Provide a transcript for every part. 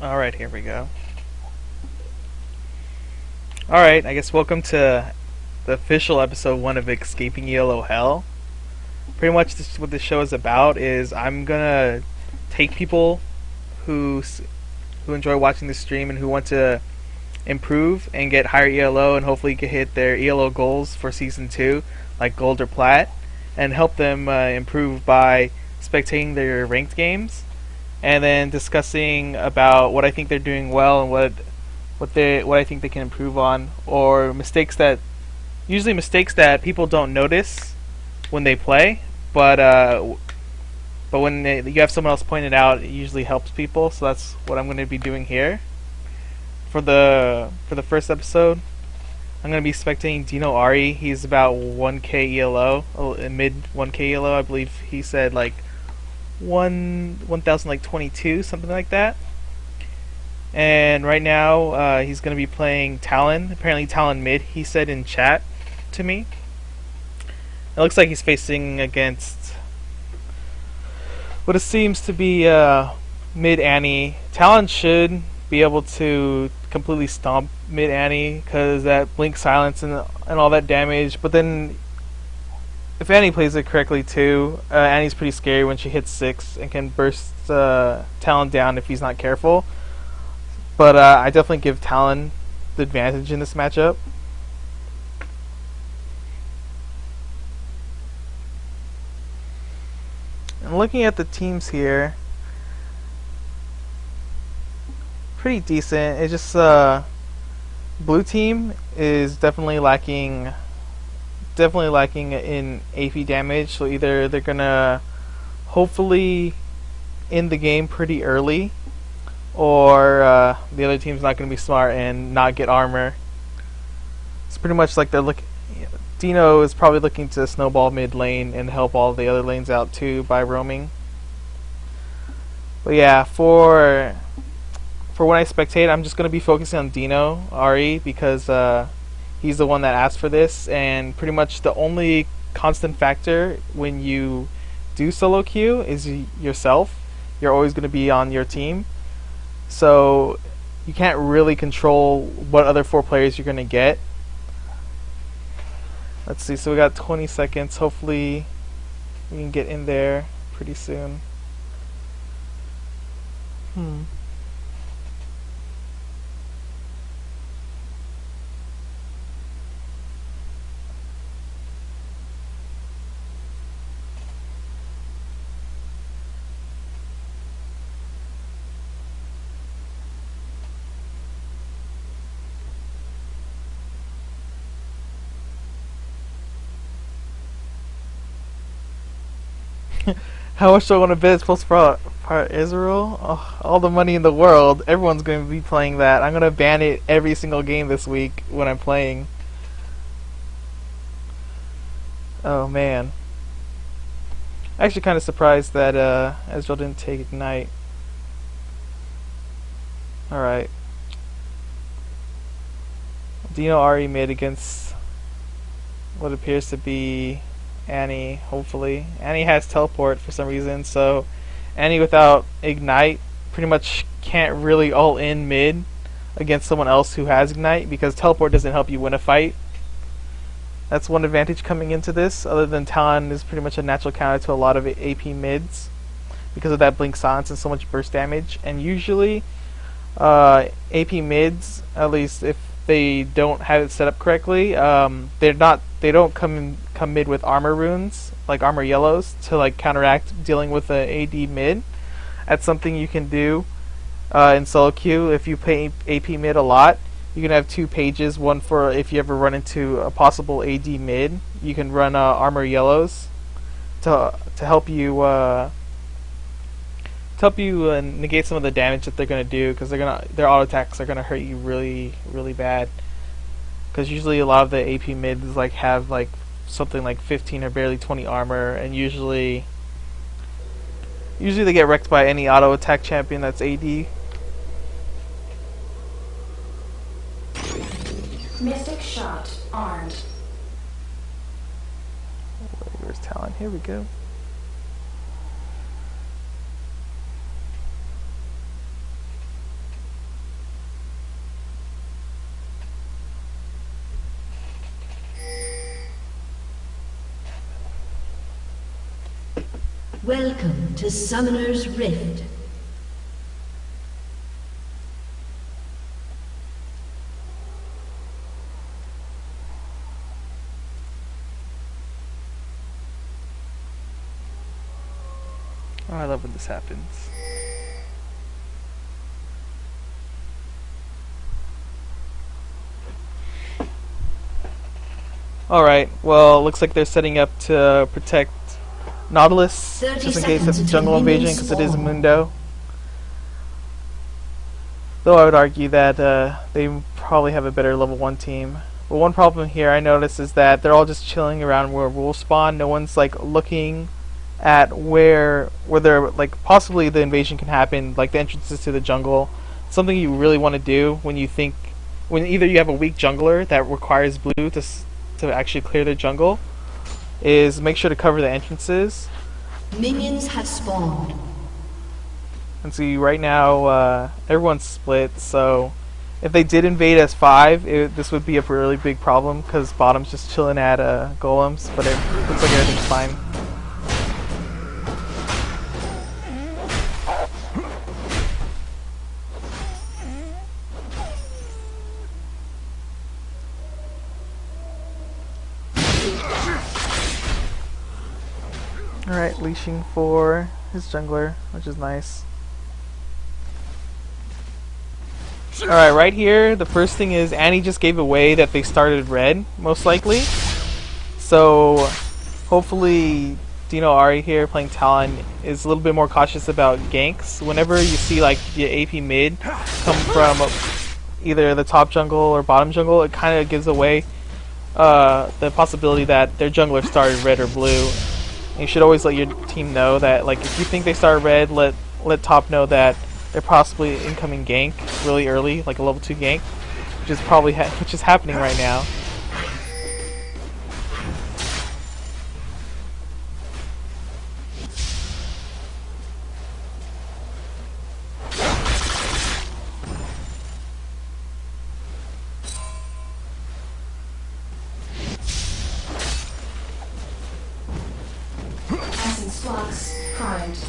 Alright, here we go. Alright, I guess welcome to the official episode 1 of Escaping Yellow Hell. Pretty much what this show is about is I'm gonna take people who enjoy watching the stream and who want to improve and get higher ELO and hopefully can hit their ELO goals for Season 2, like Gold or Plat, and help them improve by spectating their ranked games and then discussing about what I think they're doing well and what I think they can improve on, or mistakes that people don't notice when they play, but when you have someone else point it out, it usually helps people. So that's what I'm going to be doing here for the first episode. I'm going to be spectating DinoAri. He's about 1k ELO, mid 1k ELO. I believe he said like 1022, something like that. And right now, he's going to be playing Talon. Apparently Talon mid, he said in chat to me. It looks like he's facing against what it seems to be mid Annie. Talon should be able to completely stomp mid Annie because that blink silence and all that damage. But then if Annie plays it correctly too, Annie's pretty scary when she hits 6 and can burst Talon down if he's not careful. But I definitely give Talon the advantage in this matchup. And looking at the teams here, pretty decent. It's just blue team is definitely lacking in AP damage. So either they're gonna hopefully end the game pretty early, or the other team's not going to be smart and not get armor. It's pretty much like they're looking. Dino is probably looking to snowball mid lane and help all the other lanes out too by roaming. But yeah, for when I spectate, I'm just going to be focusing on DinoAri because he's the one that asked for this, and pretty much the only constant factor when you do solo queue is yourself. You're always going to be on your team. So you can't really control what other 4 players you're going to get. Let's see, so we got 20 seconds. Hopefully we can get in there pretty soon. How much do I want to bet it's supposed to part Israel? Oh, all the money in the world. Everyone's going to be playing that. I'm going to ban it every single game this week when I'm playing. Oh man. Actually kind of surprised that Ezreal didn't take Ignite. Alright. DinoAri mid against what appears to be Annie, hopefully. Annie has teleport for some reason, so Annie without Ignite pretty much can't really all in mid against someone else who has Ignite because teleport doesn't help you win a fight. That's one advantage coming into this, other than Talon is pretty much a natural counter to a lot of AP mids because of that blink silence and so much burst damage. And usually AP mids, at least if they don't have it set up correctly, they don't come mid with armor runes, like armor yellows, to like counteract dealing with the AD mid. That's something you can do in solo queue. If you play AP mid a lot, you can have 2 pages, one for if you ever run into a possible AD mid, you can run armor yellows to help you negate some of the damage that they're gonna do, because their auto attacks are gonna hurt you really, really bad. Because usually a lot of the AP mids like have like something like 15 or barely 20 armor, and usually they get wrecked by any auto attack champion that's AD. Mystic shot armed. Where's Talon? Here we go. Welcome to Summoner's Rift. Oh, I love when this happens. Alright, well, looks like they're setting up to protect Nautilus, just in case it's a jungle invasion, because it is a Mundo. Though I would argue that they probably have a better level 1 team. But one problem here I noticed is that they're all just chilling around where wolves spawn. No one's like looking at where they're like possibly the invasion can happen, like the entrances to the jungle. Something you really want to do when either you have a weak jungler that requires blue to actually clear the jungle, is make sure to cover the entrances. Minions have spawned. And see, right now everyone's split, so if they did invade as 5, this would be a really big problem because bottom's just chilling at golems, but it looks like everything's fine. Alright, leashing for his jungler, which is nice. Alright, right here, the first thing is Annie just gave away that they started red, most likely. So, hopefully DinoAri here playing Talon is a little bit more cautious about ganks. Whenever you see like the AP mid come from either the top jungle or bottom jungle, it kind of gives away the possibility that their jungler started red or blue. And you should always let your team know that, like, if you think they started red, let top know that they're possibly incoming gank really early, like a level 2 gank, which is probably which is happening right now.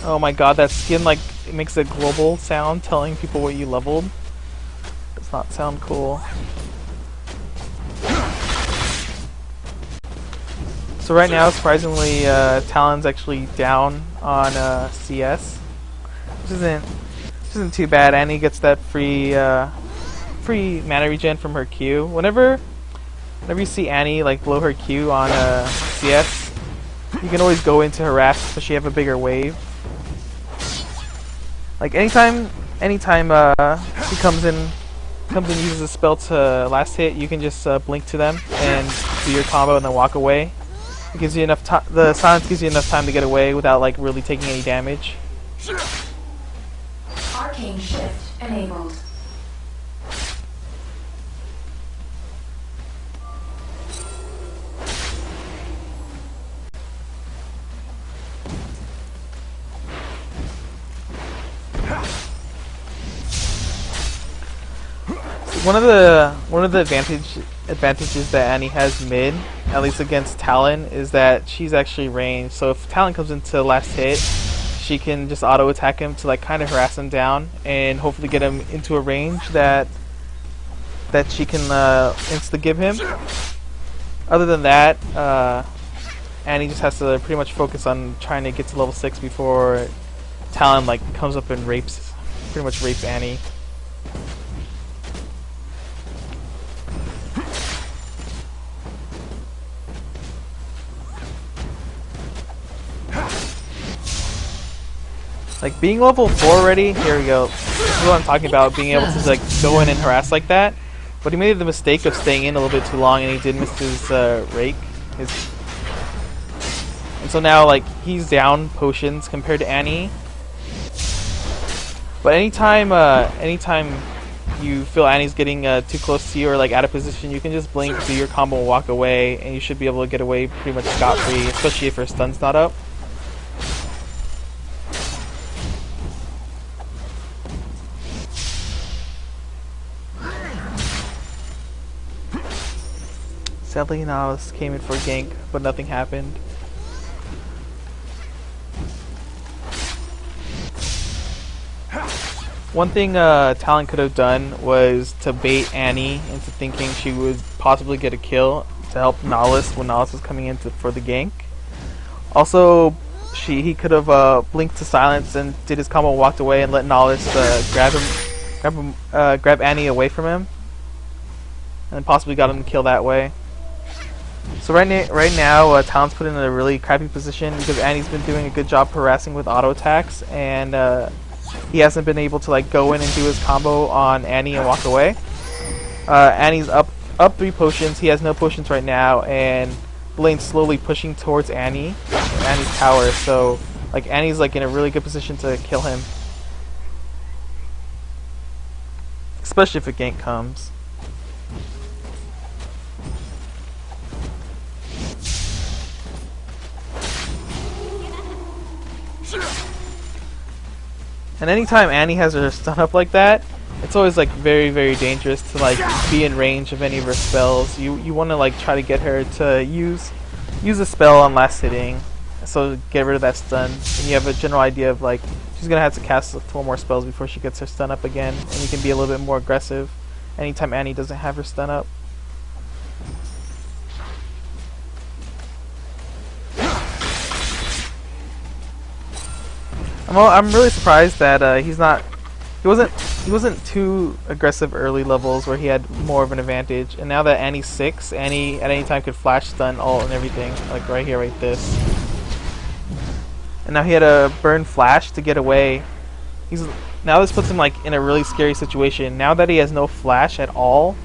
Oh my god, that skin like it makes a global sound telling people what you leveled. Does not sound cool. So right now, surprisingly, Talon's actually down on CS, which isn't too bad. Annie gets that free mana regen from her Q. Whenever you see Annie like blow her Q on CS, you can always go into harass, especially if you have a bigger wave. Like anytime she comes in and uses a spell to last hit, you can just blink to them and do your combo and then walk away. It gives you enough time. The silence gives you enough time to get away without like really taking any damage. Arcane shift enabled. One of the advantages that Annie has mid, at least against Talon, is that she's actually ranged. So if Talon comes into last hit, she can just auto attack him to like kind of harass him down and hopefully get him into a range that she can insta give him. Other than that, Annie just has to pretty much focus on trying to get to level 6 before Talon like comes up and pretty much rapes Annie. Like being level 4 already, here we go. This is what I'm talking about, being able to like go in and harass like that. But he made the mistake of staying in a little bit too long, and he did miss his rake. And so now like he's down potions compared to Annie. But anytime you feel Annie's getting too close to you or like out of position, you can just blink, do your combo, and walk away, and you should be able to get away pretty much scot-free, especially if her stun's not up. Sadly, Nautilus came in for a gank, but nothing happened. One thing Talon could have done was to bait Annie into thinking she would possibly get a kill to help Nahlis when Nahlis was coming in for the gank. Also, he could have blinked to silence and did his combo, walked away, and let Nahlis grab Annie away from him, and possibly got him to kill that way. So right now, Talon's put in a really crappy position because Annie's been doing a good job harassing with auto attacks, and he hasn't been able to like go in and do his combo on Annie and walk away. Annie's up 3 potions. He has no potions right now, and Blaine's slowly pushing towards Annie's tower. So like Annie's like in a really good position to kill him, especially if a gank comes. And anytime Annie has her stun up like that, it's always like very, very dangerous to like be in range of any of her spells. You want to like try to get her to use a spell on last hitting, so get rid of that stun. And you have a general idea of like she's gonna have to cast 4 more spells before she gets her stun up again, and you can be a little bit more aggressive anytime Annie doesn't have her stun up. I'm really surprised that he wasn't too aggressive early levels where he had more of an advantage, and now that Annie's 6, Annie at any time could flash, stun, ult, and everything, like right here, right this. And now he had a burn flash to get away. Now this puts him like in a really scary situation. Now that he has no flash at all,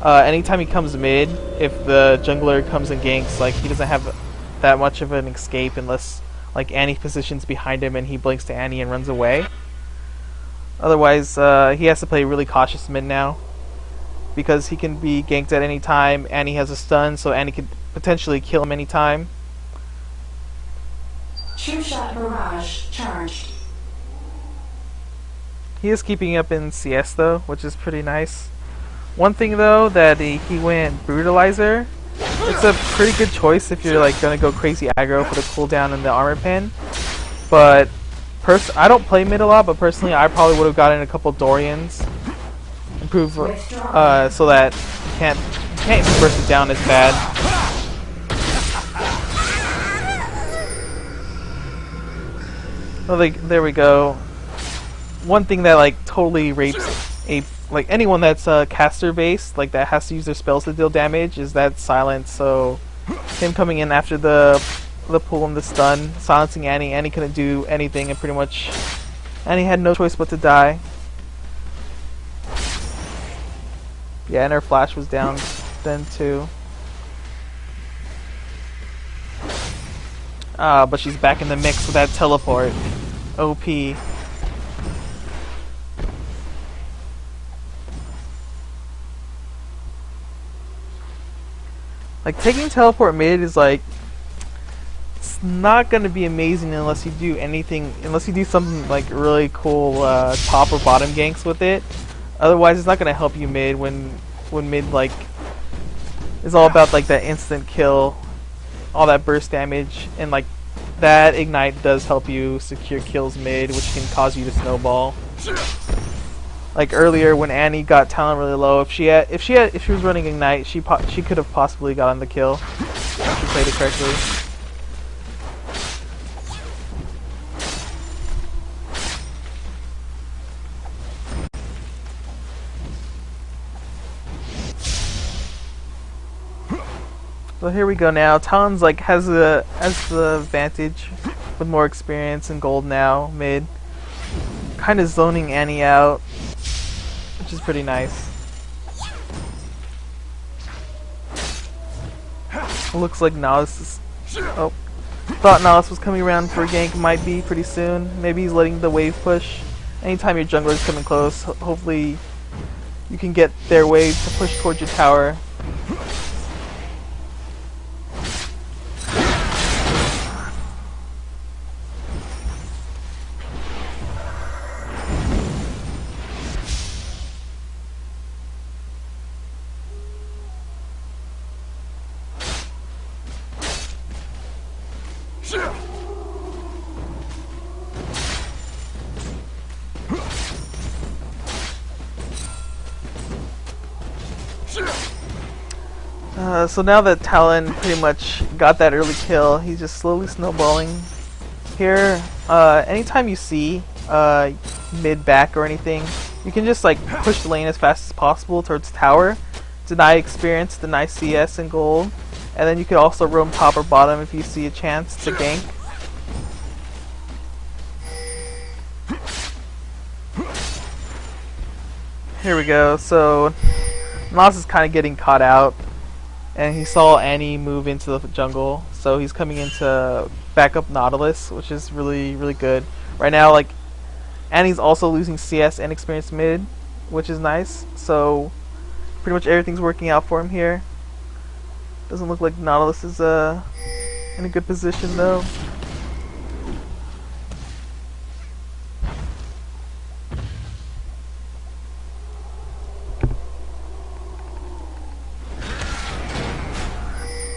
anytime he comes mid, if the jungler comes and ganks, like he doesn't have that much of an escape unless like Annie positions behind him and he blinks to Annie and runs away. Otherwise, he has to play really cautious mid now because he can be ganked at any time. Annie has a stun, so Annie could potentially kill him anytime. True shot barrage charged. He is keeping up in CS though, which is pretty nice. One thing though, that he went Brutalizer. It's a pretty good choice if you're like gonna go crazy aggro for the cooldown and the armor pin. But I don't play mid a lot, but personally I probably would have gotten a couple Dorians, improve so that you can't burst it down as bad. Well, there we go. One thing that like totally rapes like anyone that's caster based, like that has to use their spells to deal damage, is that silence. So him coming in after the pull and the stun, silencing Annie. Annie couldn't do anything, and pretty much Annie had no choice but to die. Yeah, and her flash was down then too. But she's back in the mix with that teleport. OP. Like taking teleport mid is like, it's not gonna be amazing unless you do something like really cool top or bottom ganks with it. Otherwise, it's not gonna help you mid when mid like is all about like that instant kill, all that burst damage, and like that ignite does help you secure kills mid, which can cause you to snowball. Like earlier when Annie got talent really low, if she was running ignite, she could have possibly gotten the kill if she played it correctly. So here we go now. Talon's like has the advantage with more experience and gold now mid, kind of zoning Annie out, which is pretty nice. Looks like Nahlis is... Oh. Thought Nahlis was coming around for a gank, might be pretty soon. Maybe he's letting the wave push. Anytime your jungler is coming close, hopefully you can get their wave to push towards your tower. So now that Talon pretty much got that early kill, he's just slowly snowballing. Here, anytime you see mid back or anything, you can just like push the lane as fast as possible towards tower, deny experience, deny CS and gold, and then you can also roam top or bottom if you see a chance to gank. Here we go. So Nas is kind of getting caught out, and he saw Annie move into the jungle, so he's coming in to back up Nautilus, which is really, really good. Right now, like, Annie's also losing CS and experience mid, which is nice, so pretty much everything's working out for him here. Doesn't look like Nautilus is in a good position, though.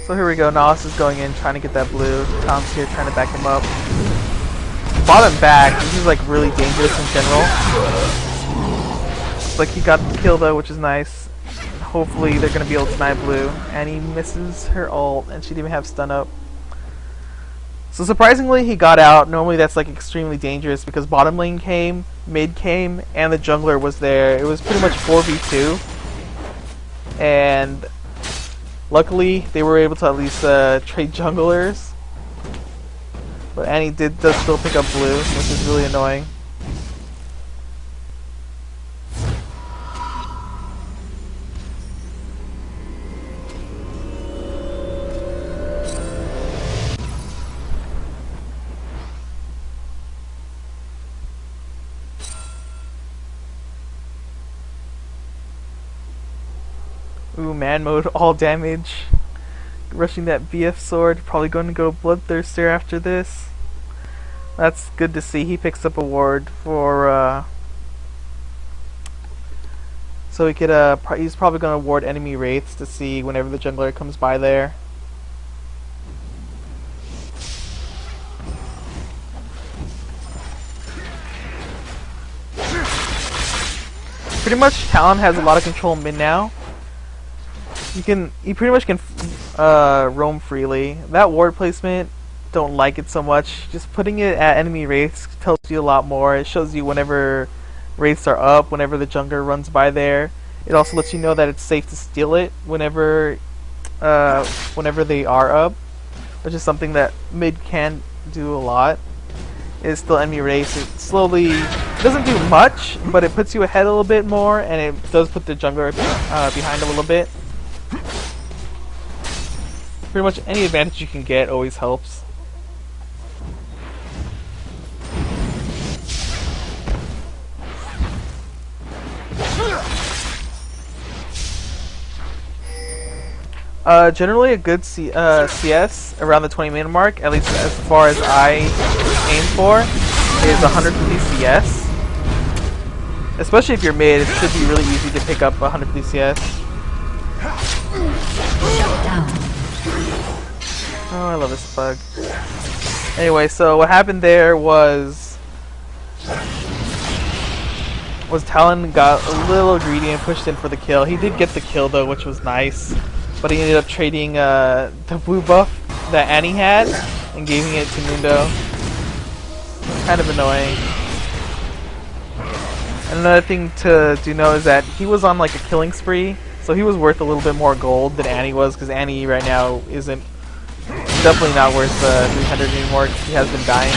So here we go, Nas is going in, trying to get that blue. Tom's here trying to back him up. Bottom back, this is like really dangerous in general. Looks like he got the kill though, which is nice. Hopefully they're going to be able to deny blue. And he misses her ult, and she didn't even have stun up. So surprisingly he got out. Normally that's like extremely dangerous because bottom lane came, mid came, and the jungler was there. It was pretty much 4v2. And luckily, they were able to at least trade junglers. But Annie does still pick up blue, which is really annoying. Ooh, man mode, all damage. Rushing that BF sword, probably going to go Bloodthirster after this. That's good to see. He picks up a ward for, so he could, he's probably going to ward enemy wraiths to see whenever the jungler comes by there. Pretty much Talon has a lot of control mid now. You pretty much can roam freely. That ward placement, don't like it so much. Just putting it at enemy wraiths tells you a lot more. It shows you whenever wraiths are up, whenever the jungler runs by there. It also lets you know that it's safe to steal it whenever they are up, which is something that mid can do a lot. It's still enemy wraiths. It slowly doesn't do much, but it puts you ahead a little bit more, and it does put the jungler behind a little bit. Pretty much any advantage you can get always helps. Generally a good CS around the 20-minute mark, at least as far as I aim for, is 150 CS. Especially if you're mid, it should be really easy to pick up 150 CS. Shut down. Oh, I love this bug. Anyway, so what happened there was Talon got a little greedy and pushed in for the kill. He did get the kill though, which was nice, but he ended up trading the blue buff that Annie had and giving it to Mundo. Kind of annoying. And another thing to know is that he was on like a killing spree, so he was worth a little bit more gold than Annie was, because Annie right now isn't definitely not worth 300 anymore. He has been dying.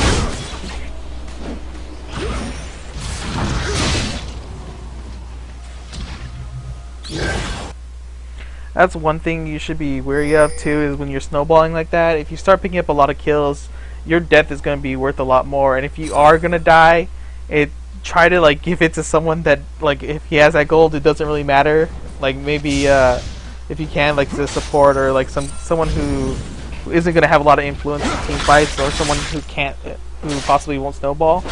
That's one thing you should be wary of too, is when you're snowballing like that. If you start picking up a lot of kills, your death is going to be worth a lot more. And if you are going to die, try to like give it to someone that, like, if he has that gold, it doesn't really matter. Like maybe if you can, like the support, or like someone who isn't going to have a lot of influence in team fights, or someone who possibly won't snowball.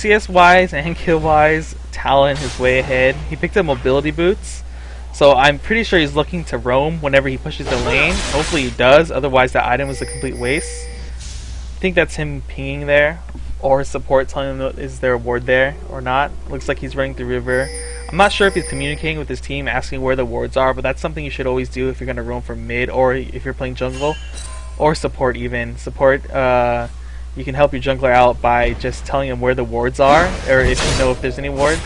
CS wise and kill wise, Talon is way ahead. He picked up mobility boots, so I'm pretty sure he's looking to roam whenever he pushes the lane. Hopefully he does, otherwise that item was a complete waste. I think that's him pinging there, or his support telling him is there a ward there or not. Looks like he's running through river. I'm not sure if he's communicating with his team, asking where the wards are, but that's something you should always do if you're going to roam from mid, or if you're playing jungle, or support even. Support, you can help your jungler out by just telling him where the wards are, or if you know if there's any wards.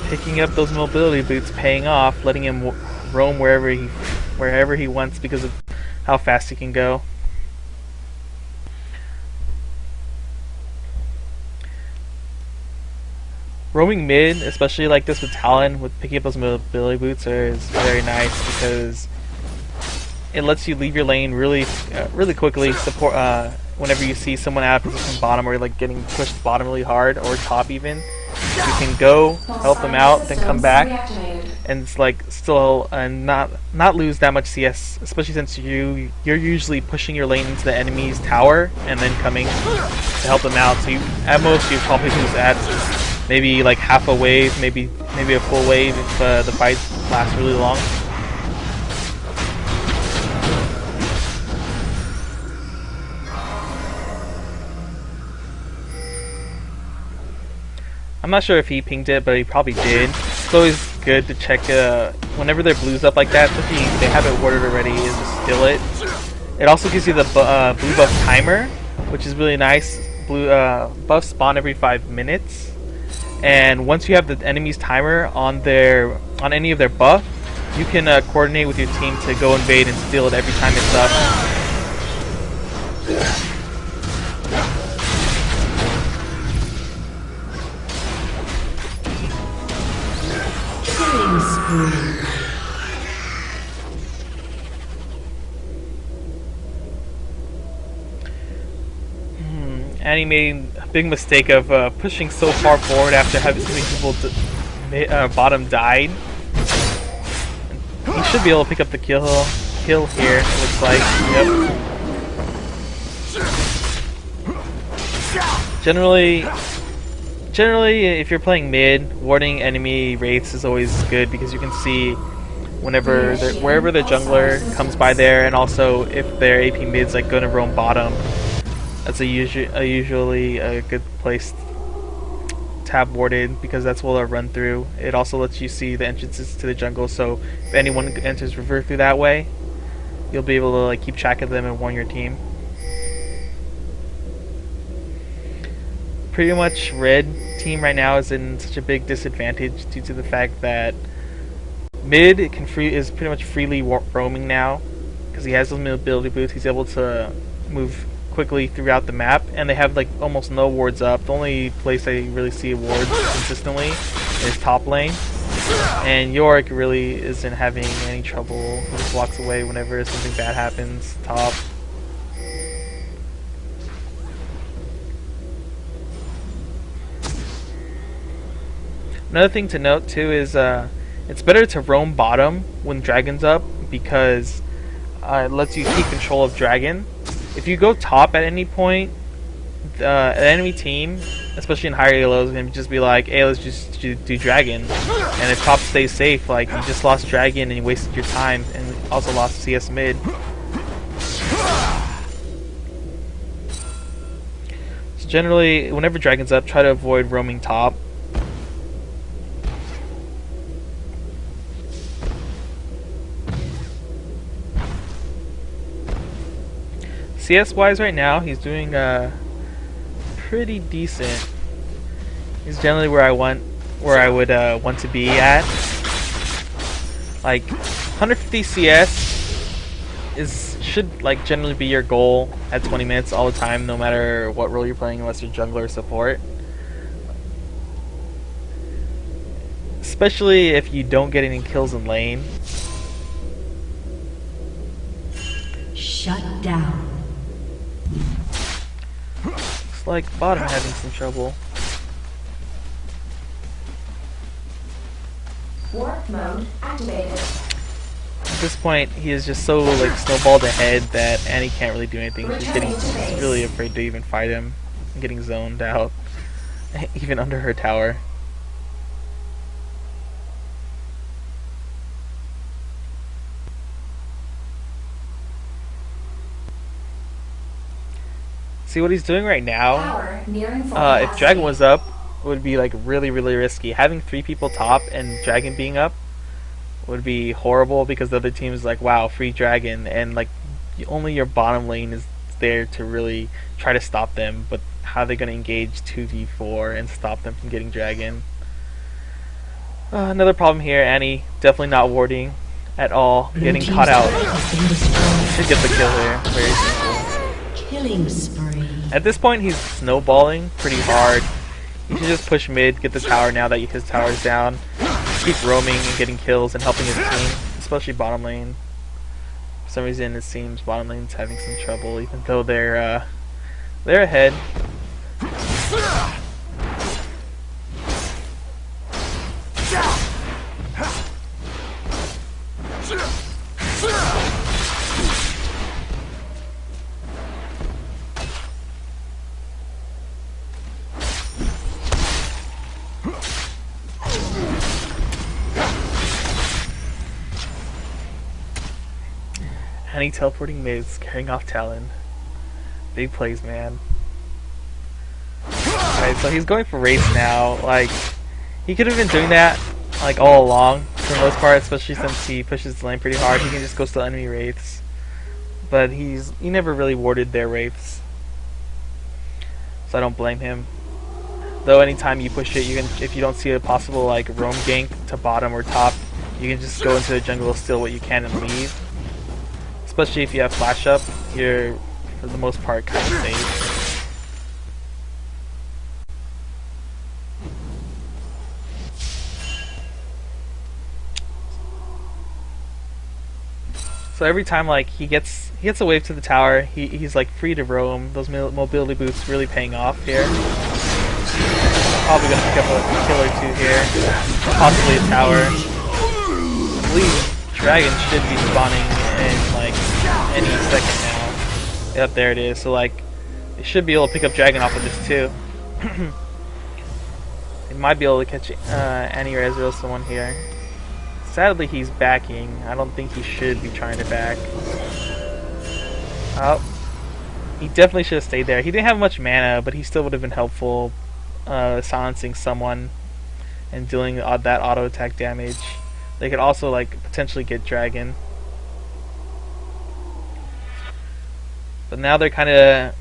Picking up those mobility boots, paying off, letting him roam wherever he wants because of how fast he can go. Roaming mid, especially like this with Talon, with picking up those mobility boots, is very nice because it lets you leave your lane really quickly. Support whenever you see someone out of position bottom or like getting pushed bottom really hard or top even, you can go help them out, then come back, and it's like still not lose that much CS, especially since you're usually pushing your lane into the enemy's tower and then coming to help them out. So you, at most you probably lose at maybe like half a wave, maybe a full wave if the fight lasts really long. I'm not sure if he pinged it, but he probably did. It's always good to check whenever their blues up like that, especially if they have it warded already, is to steal it. It also gives you the blue buff timer, which is really nice. Blue buffs spawn every 5 minutes, and once you have the enemy's timer on any of their buff, you can coordinate with your team to go invade and steal it every time it's up. And he made a big mistake of pushing so far forward after having so many people bottom died. He should be able to pick up the kill here, it looks like. Yep. Generally, if you're playing mid, warding enemy wraiths is always good because you can see wherever the jungler comes by there, and also if their AP mid's like going to roam bottom. That's usually a good place to have warded because that's what they'll run through. It also lets you see the entrances to the jungle, so if anyone enters river through that way, you'll be able to like keep track of them and warn your team. Pretty much red team right now is in such a big disadvantage due to the fact that mid is pretty much freely roaming now because he has those mobility boots. He's able to move quickly throughout the map, and they have like almost no wards up. The only place I really see wards consistently is top lane, and Yorick really isn't having any trouble. He just walks away whenever something bad happens top. Another thing to note too is it's better to roam bottom when dragon's up because it lets you keep control of dragon. If you go top at any point, the enemy team, especially in higher elos, can just be like, hey, let's just do dragon. And if top stays safe, like, you just lost dragon and you wasted your time and also lost CS mid. So generally, whenever dragon's up, try to avoid roaming top. CS wise right now, he's doing pretty decent. He's generally where I would want to be at. Like 150 CS should like generally be your goal at 20 minutes all the time, no matter what role you're playing, unless you're jungler or support. Especially if you don't get any kills in lane. Shut down. Looks like bottom having some trouble. Warp mode activated. At this point, he is just so like snowballed ahead that Annie can't really do anything. She's really afraid to even fight him, and getting zoned out, even under her tower. See what he's doing right now? If Dragon was up, it would be like really risky. Having 3 people top and Dragon being up would be horrible because the other team is like, wow, free Dragon, and like only your bottom lane is there to really try to stop them, but how are they going to engage 2v4 and stop them from getting Dragon? Another problem here, Annie definitely not warding at all, getting caught out. Should get the kill here, very simple. Killing spree. At this point he's snowballing pretty hard. He should just push mid, get the tower now that his tower's down. Keep roaming and getting kills and helping his team, especially bottom lane. For some reason it seems bottom lane's having some trouble, even though they're ahead. Honey teleporting mids, carrying off Talon. Big plays, man. Alright, so he's going for Wraiths now. Like, he could have been doing that like all along, for the most part, especially since he pushes the lane pretty hard. He can just go steal enemy Wraiths. But he never really warded their Wraiths. So I don't blame him. Though anytime you push it, you can, if you don't see a possible like roam gank to bottom or top, you can just go into the jungle, steal what you can, and leave. Especially if you have flash up, you're for the most part kind of safe. So every time like he gets a wave to the tower, he's like free to roam. Those mobility boots really paying off here. Probably gonna pick up a kill or 2 here, possibly a tower. I believe Dragon should be spawning in like any second now. Yep, there it is. So like, they should be able to pick up Dragon off of this too. They might be able to catch Annie or Ezreal someone here. Sadly, he's backing. I don't think he should be trying to back. Oh, he definitely should have stayed there. He didn't have much mana, but he still would have been helpful, silencing someone and dealing that auto attack damage. They could also like potentially get Dragon. But now they're kind of...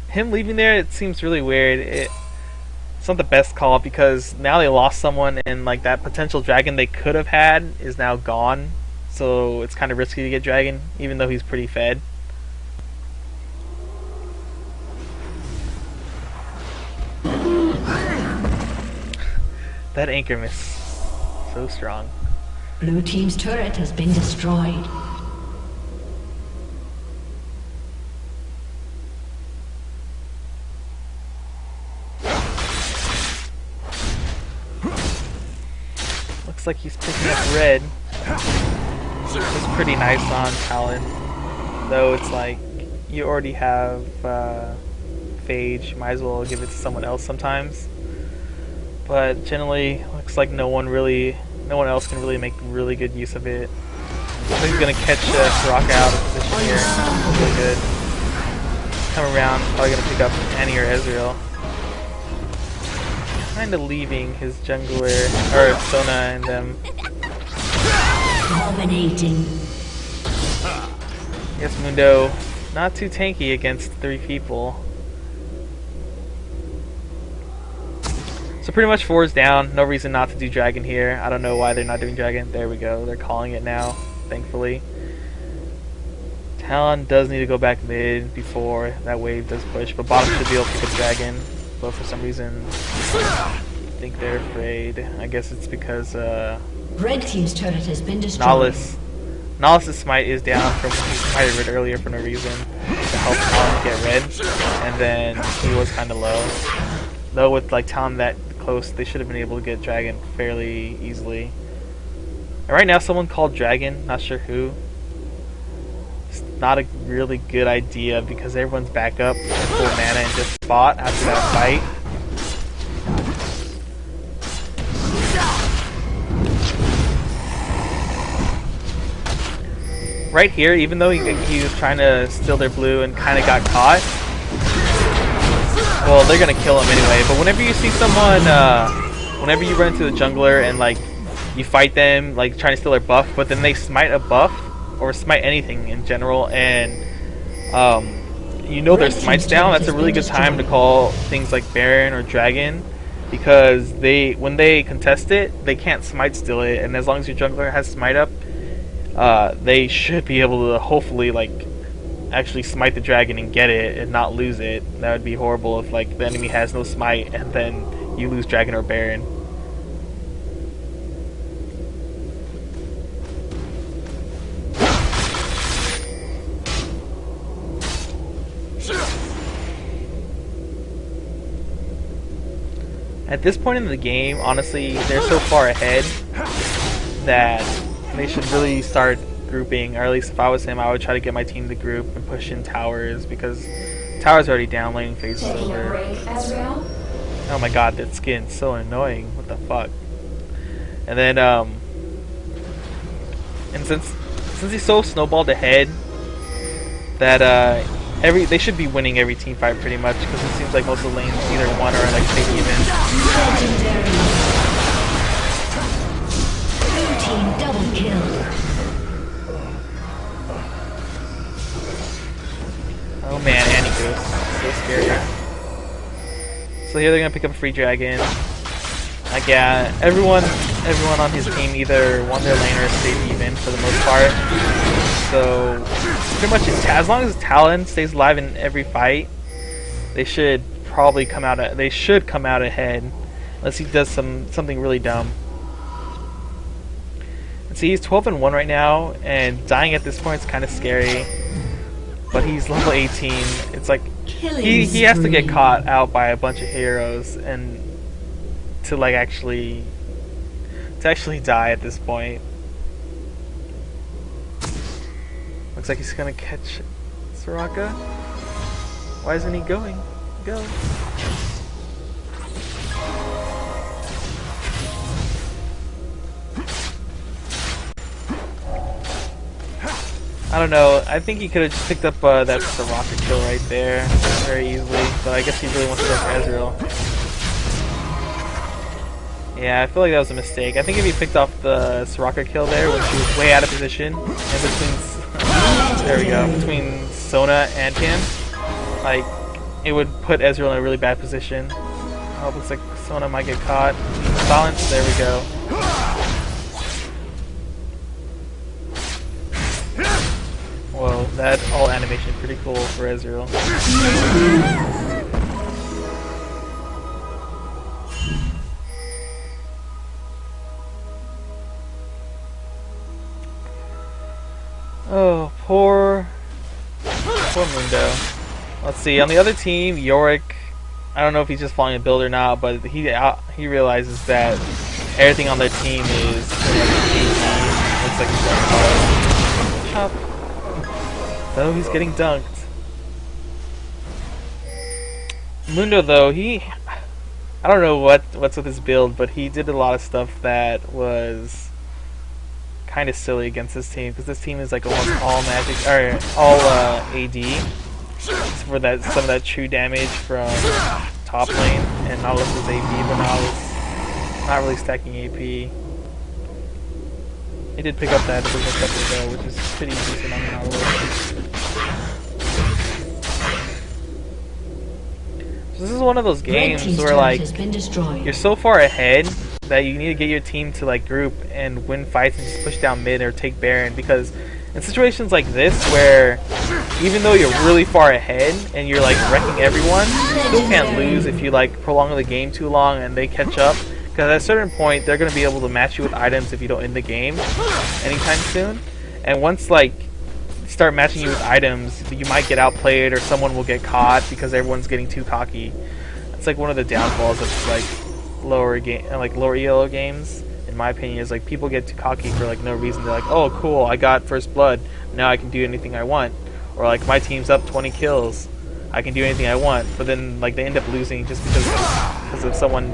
Him leaving there, it seems really weird. It's not the best call because now they lost someone and like that potential Dragon they could have had is now gone. So it's kind of risky to get Dragon, even though he's pretty fed. That anchor miss. So strong. Blue team's turret has been destroyed. Looks like he's picking up red. It's pretty nice on Talon. Though it's like, you already have Phage, might as well give it to someone else sometimes. But generally, looks like no one else can really make really good use of it. I think he's gonna catch Rock out of position here. Really good. Come around, probably gonna pick up Annie or Ezreal. Kinda leaving his jungler, or Sona and them. Dominating. Yes, Mundo, not too tanky against 3 people. So pretty much 4's down, no reason not to do Dragon here. I don't know why they're not doing Dragon. There we go, they're calling it now, thankfully. Talon does need to go back mid before that wave does push, but bottom should be able to pick up Dragon. But for some reason, I think they're afraid. I guess it's because Red team's turret has been destroyed. Nihilus' smite is down from when he smited red earlier for no reason to help Talon get red, and then he was kind of low. Though with like Talon that close, they should have been able to get Dragon fairly easily. And right now, someone called Dragon, not sure who. not a really good idea because everyone's back up at full mana and just fought after that fight. Right here, even though he was trying to steal their blue and kind of got caught, well, they're gonna kill him anyway. But whenever you see someone, whenever you run into the jungler and like you fight them, like trying to steal their buff, but then they smite a buff or smite anything in general, and you know their smite's down, that's a really good time to call things like Baron or Dragon, because when they contest it, they can't smite steal it, and as long as your jungler has smite up, they should be able to hopefully like actually smite the dragon and get it and not lose it. That would be horrible if like the enemy has no smite and then you lose dragon or baron. At this point in the game, honestly, they're so far ahead that they should really start grouping, or at least if I was him, I would try to get my team to group and push in towers, because towers already down, laning phase is over. Oh my god, that skin's so annoying. What the fuck? And then and since he's so snowballed ahead that they should be winning every team fight pretty much, because it seems like most of the lanes either won or like stay even. Team double kill. Oh man, Annie Goose. So scary. So here they're gonna pick up a free dragon. Like yeah, everyone on his team either won their lane or stayed even for the most part. So pretty much as long as Talon stays alive in every fight, they should probably come out ahead. Unless he does something really dumb. And see, he's 12-1 right now, and dying at this point is kind of scary. But he's level 18. It's like he has to get caught out by a bunch of heroes and to like actually die at this point. Looks like he's gonna catch Soraka. Why isn't he going? Go. I don't know. I think he could have just picked up that Soraka kill right there very easily, but I guess he really wants to go for Ezreal. Yeah, I feel like that was a mistake. I think if he picked off the Soraka kill there when she was way out of position, and between Sona and him, like it would put Ezreal in a really bad position. Oh, it looks like Sona might get caught. Silence. There we go. Whoa, that all animation pretty cool for Ezreal. Oh, poor Mundo. Let's see, on the other team, Yorick, I don't know if he's just following a build or not, but he realizes that everything on their team is looks like he's going hard. Chop. So he's getting dunked. Mundo though, I don't know what's with his build, but he did a lot of stuff that was kind of silly against this team, because this team is like almost all magic or all AD for that some of that true damage from top lane, and Nautilus is AP, but Nautilus not really stacking AP. He did pick up that business stuff though, which is pretty decent on the Nautilus. So this is one of those games where like you're so far ahead that you need to get your team to like group and win fights and just push down mid or take Baron, because in situations like this where even though you're really far ahead and you're like wrecking everyone, you still can't lose if you like prolong the game too long and they catch up. Because at a certain point, they're going to be able to match you with items if you don't end the game anytime soon. And once, like, start matching you with items, you might get outplayed or someone will get caught because everyone's getting too cocky. It's like one of the downfalls of, like, lower ELO games, in my opinion, is, like, people get too cocky for, like, no reason. They're like, oh, cool, I got first blood. Now I can do anything I want. or like my team's up 20 kills, I can do anything I want. But then like they end up losing just because if someone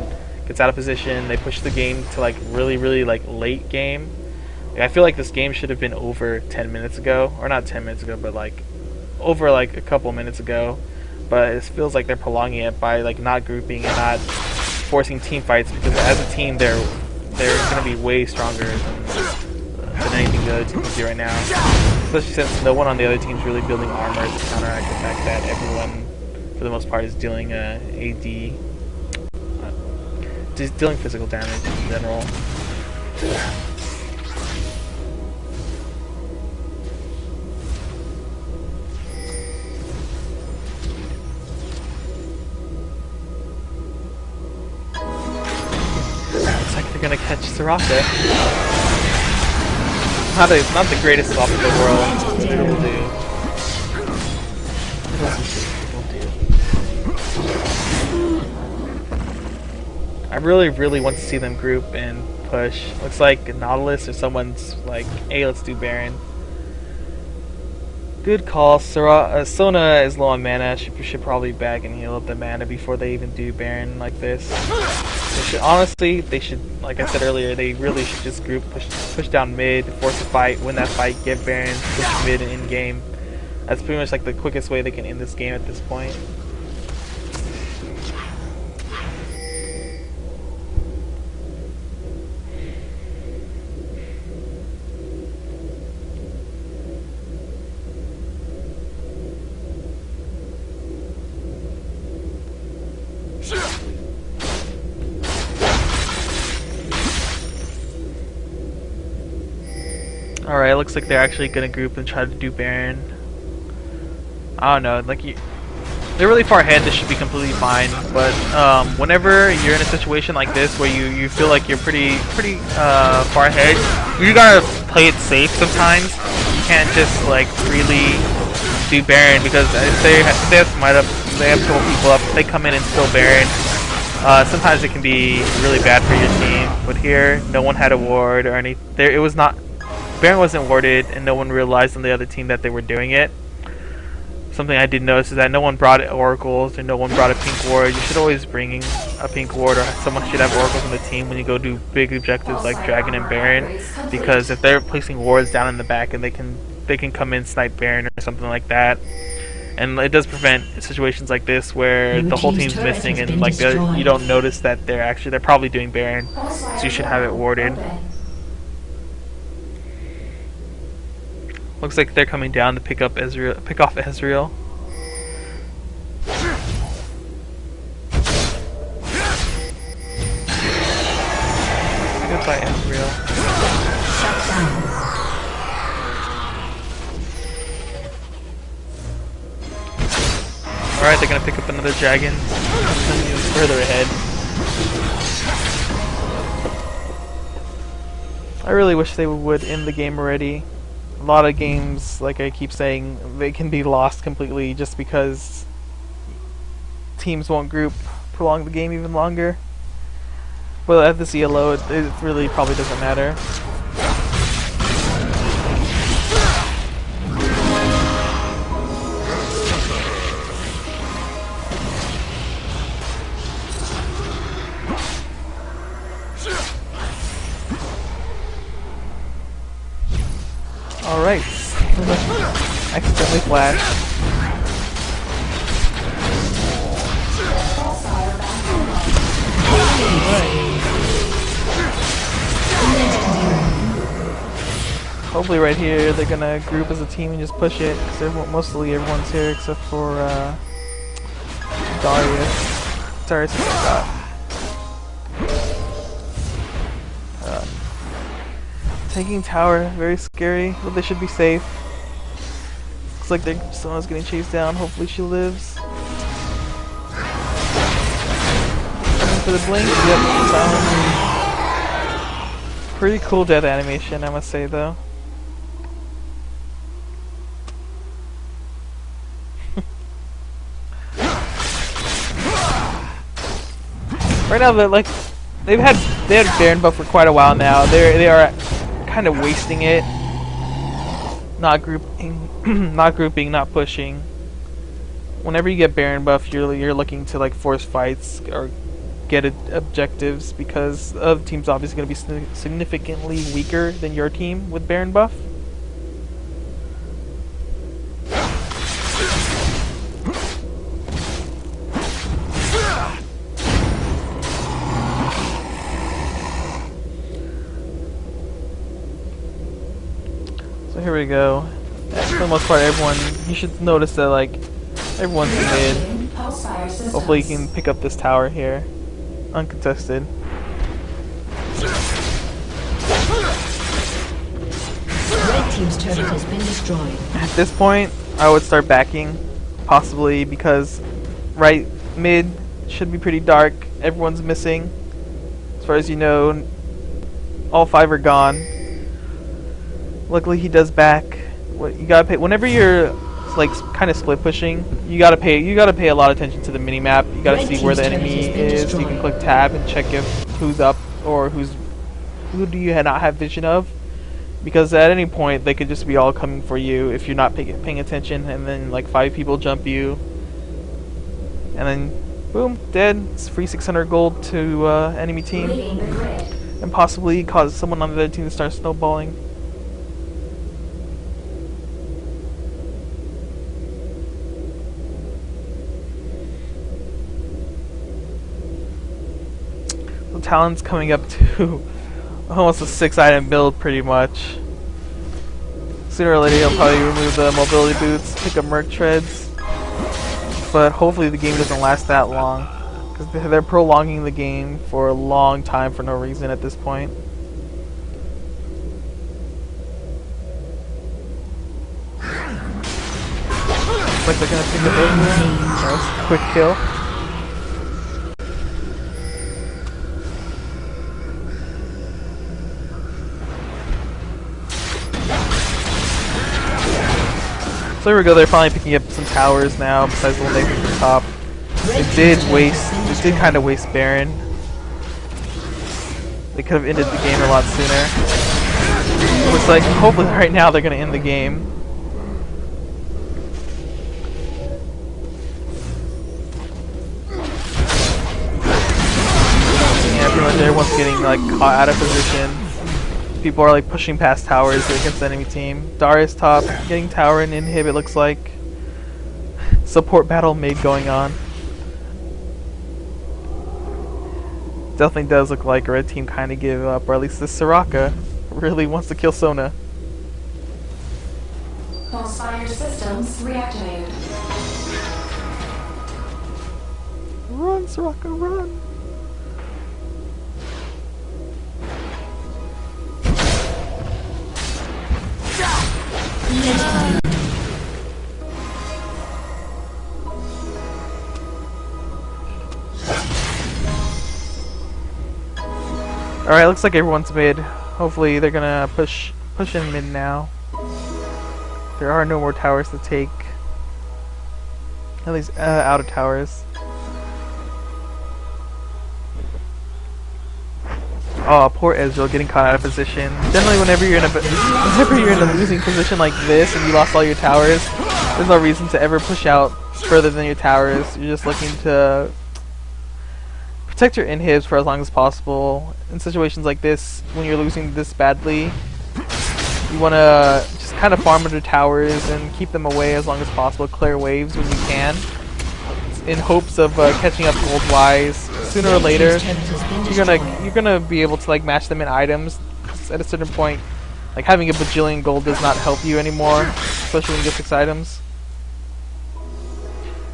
gets out of position, they push the game to like really like late game. Like, I feel like this game should have been over 10 minutes ago, or not 10 minutes ago, but like over like a couple minutes ago. But it feels like they're prolonging it by like not grouping and not forcing team fights, because as a team they're going to be way stronger than anything the other team can do right now. Especially since no one on the other team is really building armor to counteract the fact that everyone, for the most part, is dealing AD, just dealing physical damage in general. Looks like they're gonna catch Soraka. Not the greatest swap in the world, but it'll do. I really want to see them group and push. Looks like Nautilus or someone's like, hey, let's do Baron. Good call. Sona is low on mana. She should probably back and heal up the mana before they even do Baron like this. Honestly, they should, like I said earlier, they really should just group, push down mid, force a fight, win that fight, get Baron, push mid and in game. That's pretty much like the quickest way they can end this game at this point. Alright, looks like they're actually gonna group and try to do Baron. I don't know, like they're really far ahead, this should be completely fine, but whenever you're in a situation like this where you feel like you're pretty far ahead, you gotta play it safe sometimes. You can't just like really do Baron, because if they have smite up, they have a couple people up, if they come in and steal Baron, sometimes it can be really bad for your team. But here, no one had a ward or anything. It was not, Baron wasn't warded, and no one realized on the other team that they were doing it. Something I did notice is that no one brought oracles, and no one brought a pink ward. You should always bring a pink ward, or someone should have oracles on the team when you go do big objectives like Dragon and Baron, because if they're placing wards down in the back and they can come in, snipe Baron or something like that. And it does prevent situations like this where the whole team's missing and like you don't notice that they're probably doing Baron, so you should have it warded. Looks like they're coming down to pick off Ezreal. Goodbye, Ezreal. Alright, they're gonna pick up another dragon. Even further ahead. I really wish they would end the game already. A lot of games, like I keep saying, they can be lost completely just because teams won't group, prolong the game even longer. But at this ELO, it really probably doesn't matter. Alright. Accidentally flashed. Hopefully right here they're gonna group as a team and just push it, because mostly everyone's here except for Darius is got. Taking tower, very scary, but they should be safe. Looks like someone's getting chased down. Hopefully she lives. Coming for the blink. Yep, silent. Pretty cool death animation, I must say, though. Right now, they had Baron buff for quite a while now. They are kind of wasting it. not grouping, not pushing. Whenever you get Baron buff, you're looking to like force fights or get objectives, because the other team's obviously going to be significantly weaker than your team with Baron buff. So here we go. For the most part, everyone, you should notice that like everyone's mid. Hopefully you can pick up this tower here. Uncontested. Red team's turret has been destroyed. At this point, I would start backing, possibly because right mid should be pretty dark. Everyone's missing. As far as you know, all 5 are gone. Luckily, he does back. What you gotta pay whenever you're like kind of split pushing. You gotta pay a lot of attention to the mini map. You gotta see where the enemy is. You can click tab and check if who's up or who do you not have vision of. Because at any point they could just be all coming for you if you're not paying attention, and then like 5 people jump you, and then boom, dead. It's free 600 gold to enemy team, and possibly cause someone on the other team to start snowballing. The Talon's coming up to almost a 6-item build, pretty much. Sooner or later, he'll probably remove the mobility boots, pick up Merc Treads, but hopefully the game doesn't last that long, because they're prolonging the game for a long time for no reason at this point. Looks like they're gonna pick up everything. Nice, quick kill. So here we go, they're finally picking up some towers now, besides the one they picked at the top. They did kind of waste Baron. They could have ended the game a lot sooner. It looks like, hopefully right now they're going to end the game. Yeah, pretty much everyone's getting like caught out of position. People are like pushing past towers against the enemy team. Darius top, getting tower and inhib, it looks like. Support battle mid going on. Definitely does look like a red team kind of gave up, or at least this Soraka really wants to kill Sona. Pulse fire systems reactivated. Run, Soraka, run! Alright, looks like everyone's mid. Hopefully they're gonna push in mid now. There are no more towers to take. At least out of towers. Oh, poor Ezreal getting caught out of position. Generally, whenever you're in a losing position like this and you lost all your towers, there's no reason to ever push out further than your towers. You're just looking to protect your inhibs for as long as possible. In situations like this, when you're losing this badly, you want to just kind of farm under towers and keep them away as long as possible. Clear waves when you can, in hopes of catching up gold-wise. Sooner or later, you're gonna be able to like match them in items. At a certain point, like having a bajillion gold does not help you anymore, especially when you get 6 items.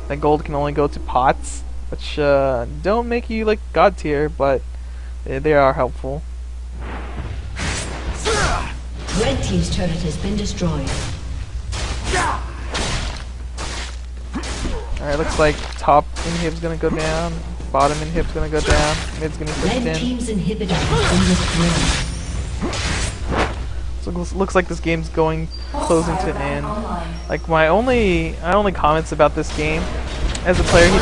That gold can only go to pots, which don't make you like god tier, but they are helpful. Red team's turret has been destroyed. Alright, looks like top inhib's gonna go down, bottom inhib's gonna go down, mid's gonna push in. Red team's inhibitor has been destroyed. So looks like this game's closing to an end. Like my only comments about this game, as a player, he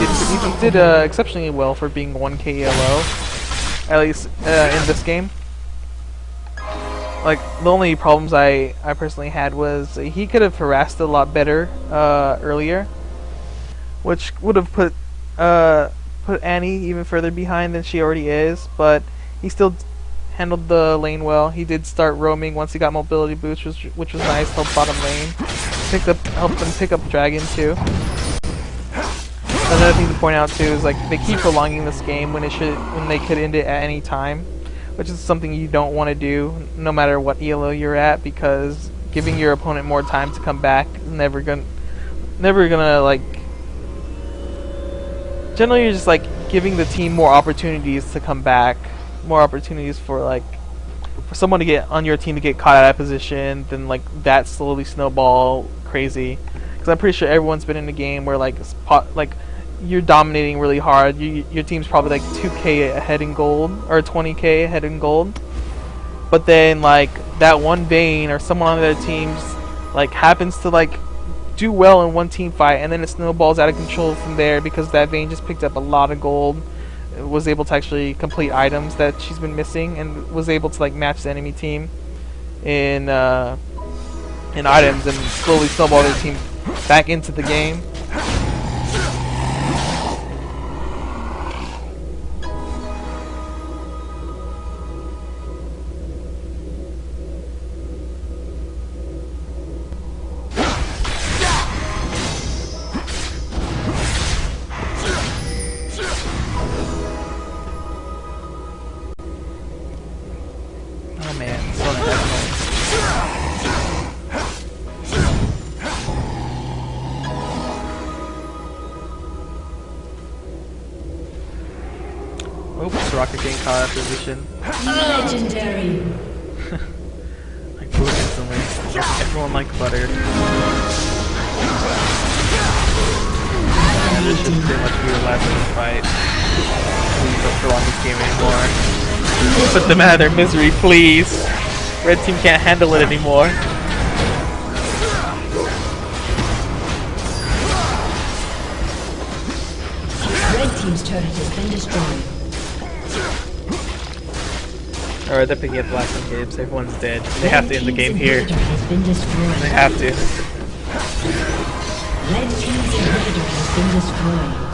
did exceptionally well for being 1k ELO, at least in this game. Like, the only problems I personally had was he could have harassed a lot better earlier, which would have put Annie even further behind than she already is. But he still handled the lane well. He did start roaming once he got mobility boost, which was nice. Helped bottom lane, helped them pick up dragon too. Another thing to point out too is like they keep prolonging this game when they could end it at any time, which is something you don't want to do no matter what ELO you're at, because giving your opponent more time to come back is never gonna like, generally you're just like giving the team more opportunities to come back, more opportunities for someone to get on your team to get caught out of position, then like that slowly snowball crazy. Because I'm pretty sure everyone's been in a game where like you're dominating really hard. Your team's probably like 2k ahead in gold or 20k ahead in gold, but then like that one Vayne or someone on their teams like happens to like do well in one team fight, and then it snowballs out of control from there because that Vayne just picked up a lot of gold, was able to actually complete items that she's been missing, and was able to like match the enemy team in items and slowly snowball their team back into the game. Oh man, so oops, Rocket getting caught out of position. Legendary. Like boom instantly. Everyone like butter. Yeah, this should pretty much be the last of the fight. Please don't prolong this game anymore. Put them out of their misery, please. Red team can't handle it anymore. Red team's turret has been destroyed. Alright, they're picking up the last one, Gibbs. Everyone's dead. They have to end the game here. They have to. Red team's inhibitor has been destroyed.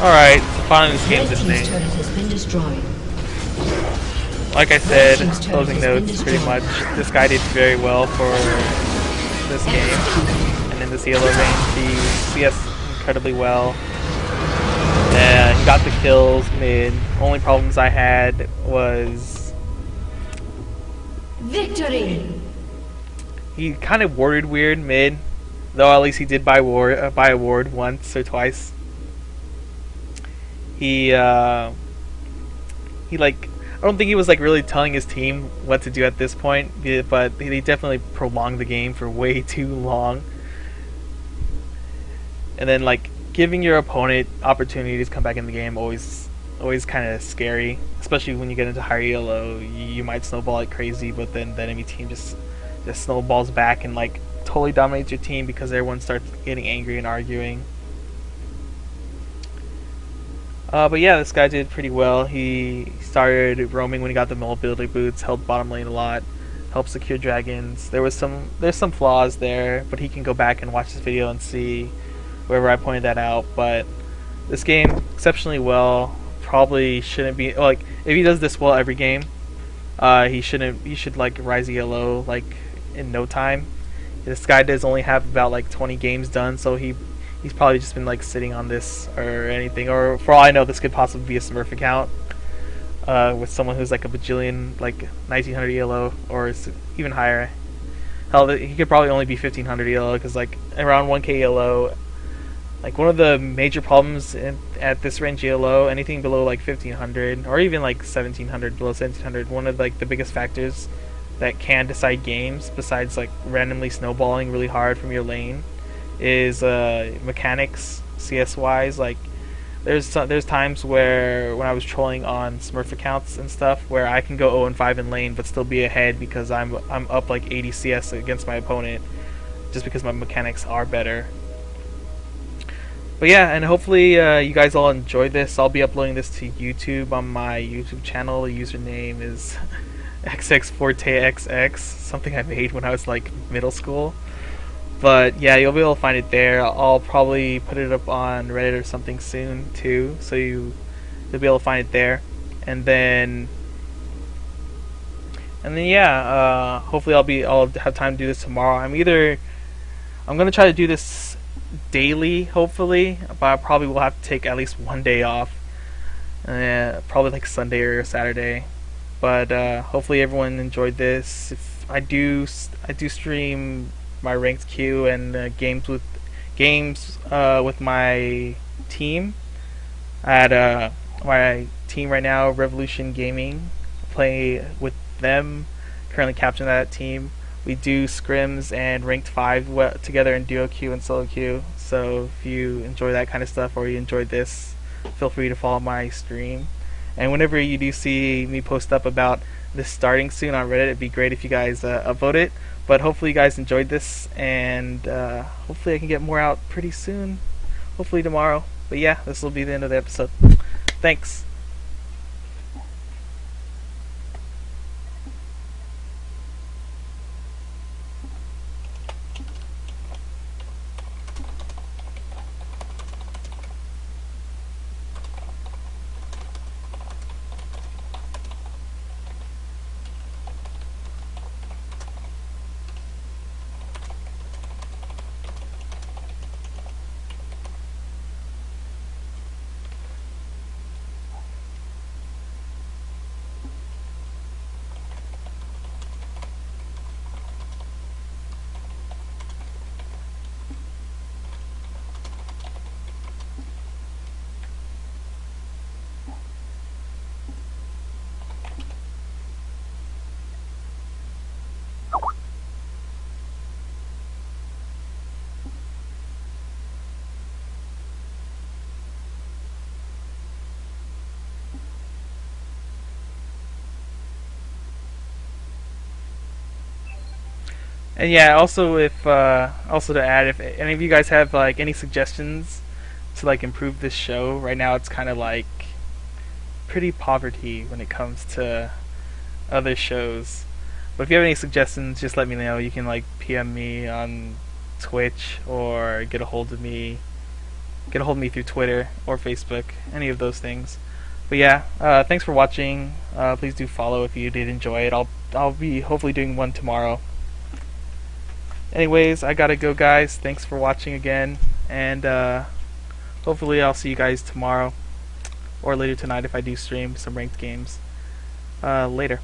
Alright, so finally this game's ending. Like I said, closing notes, pretty much, this guy did very well for this game. And in this yellow range, he CS incredibly well. And he got the kills mid. Only problems I had was victory. he kind of warded weird mid, though at least he did buy a ward once or twice. He like, I don't think he was like really telling his team what to do at this point, but he definitely prolonged the game for way too long. And then like giving your opponent opportunities to come back in the game always kind of scary, especially when you get into higher elo. You might snowball like crazy, but then the enemy team just snowballs back and like totally dominates your team because everyone starts getting angry and arguing. But yeah, this guy did pretty well. He started roaming when he got the mobility boots, held bottom lane a lot, helped secure dragons. There's some flaws there, but he can go back and watch this video and see wherever I pointed that out. But this game exceptionally well. Probably shouldn't be like, if he does this well every game, he should like rise ELO like in no time. This guy does only have about like 20 games done, so he's probably just been like sitting on this or anything, or for all I know, this could possibly be a Smurf account with someone who's like a bajillion, like 1900 ELO or even higher. Hell, he could probably only be 1500 ELO because like around 1k ELO, like one of the major problems at this range ELO, anything below like 1500 or even like 1700, below 1700, one of like the biggest factors that can decide games besides like randomly snowballing really hard from your lane is mechanics CS wise. Like there's times where when I was trolling on Smurf accounts and stuff where I can go 0-5 in lane but still be ahead because I'm up like 80 CS against my opponent just because my mechanics are better. But yeah, and hopefully you guys all enjoy this. I'll be uploading this to YouTube on my YouTube channel. The username is XXForteXX, something I made when I was like middle school. But yeah, you'll be able to find it there. I'll probably put it up on Reddit or something soon too, so you'll be able to find it there. And then yeah, hopefully I'll have time to do this tomorrow. I'm gonna try to do this daily, hopefully, but I probably will have to take at least one day off. Probably like Sunday or Saturday. But hopefully everyone enjoyed this. If I do stream my ranked queue and games with my team at my team right now, Revolution Gaming. Play with them. Currently captain that team. We do scrims and ranked 5 together in duo queue and solo queue. So if you enjoy that kind of stuff or you enjoyed this, feel free to follow my stream. And whenever you do see me post up about this starting soon on Reddit, it'd be great if you guys upvote it. But hopefully you guys enjoyed this, and hopefully I can get more out pretty soon. Hopefully tomorrow. But yeah, this will be the end of the episode. Thanks. And yeah, also also to add, if any of you guys have like any suggestions to like improve this show, right now it's kind of like pretty poverty when it comes to other shows. But if you have any suggestions, just let me know. You can like PM me on Twitch or get a hold of me through Twitter or Facebook, any of those things. But yeah, thanks for watching. Please do follow if you did enjoy it. I'll be hopefully doing one tomorrow. Anyways, I gotta go, guys. Thanks for watching again, and hopefully I'll see you guys tomorrow or later tonight if I do stream some ranked games. Later.